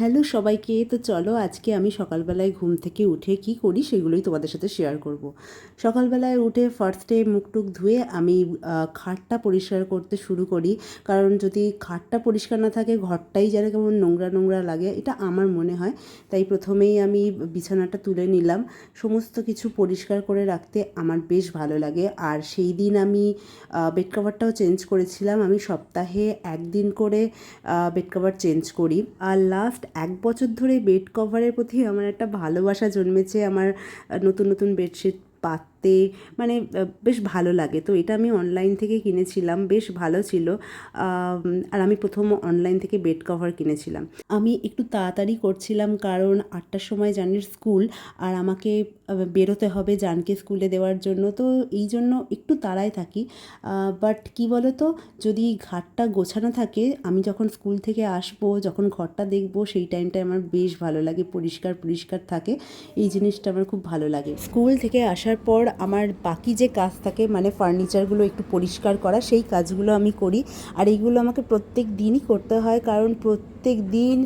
Hello সবাইকে। তো চলো আজকে আমি সকালবেলায় ঘুম থেকে উঠে কি করি সেগুলোই তোমাদের সাথে শেয়ার করব। সকালবেলায় উঠে ফার্স্টে মুখটুক ধুয়ে আমি খাটটা পরিষ্কার করতে শুরু করি। কারণ যদি খাটটা পরিষ্কার না থাকে ঘরটাই যেন কেমন নোংরা নোংরা লাগে, এটা আমার মনে হয়। তাই প্রথমেই আমি বিছানাটা তুলে নিলাম। সমস্ত কিছু পরিষ্কার করে রাখতে আমার বেশ ভালো লাগে। আর সেই দিন আমি বেড কভারটাও চেঞ্জ করেছিলাম। আমি সপ্তাহে একদিন করে বেড কভার চেঞ্জ করি। আর লাস্ট 1 বছর ধরে বেড কভারের প্রতি আমার একটা ভালোবাসা জন্মেছে। আমার নতুন নতুন বেডশিট পাততে মানে বেশ ভালো লাগে। তো এটা আমি অনলাইন থেকে কিনেছিলাম, বেশ ভালো ছিল। আর আমি প্রথম অনলাইন থেকে বেড কভার কিনেছিলাম। আমি একটু তাড়াতাড়ি করছিলাম কারণ 8টার সময় জানির স্কুল, আর আমাকে বেরোতে হবে জানকে স্কুলে দেওয়ার জন্য। তো এই জন্য একটু তাড়ায় থাকি। বাট কী বলো তো, যদি ঘরটা গোছানো থাকে, আমি যখন স্কুল থেকে আসবো, যখন ঘরটা দেখবো, সেই টাইমটায় আমার বেশ ভালো লাগে, পরিষ্কার পরিষ্কার থাকে। এই জিনিসটা আমার খুব ভালো লাগে। স্কুল থেকে আসার পর আমার বাকি যে কাজ থাকে, মানে ফার্নিচারগুলো একটু পরিষ্কার করা, সেই কাজগুলো আমি করি। আর এইগুলো আমাকে প্রত্যেক দিনই করতে হয়, কারণ প্রত্যেক দিন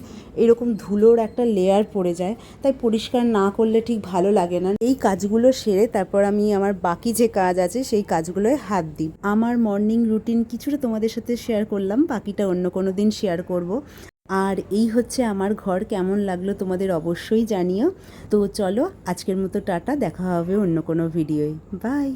এরকম ধুলোর একটা লেয়ার পড়ে যায়, তাই পরিষ্কার না করলে ঠিক ভালো লাগে না। এই কাজগুলো সেরে তারপর আমি আমার বাকি যে কাজ আছে সেই কাজগুলোয় হাত দিই। আমার মর্নিং রুটিন কিছুটা তোমাদের সাথে শেয়ার করলাম, বাকিটা অন্য কোনো দিন শেয়ার করব। আর এই হচ্ছে আমার ঘর। কেমন লাগলো তোমাদের অবশ্যই জানিও। তো চলো আজকের মতো টাটা, দেখা হবে অন্য কোনো ভিডিওয়। বাই।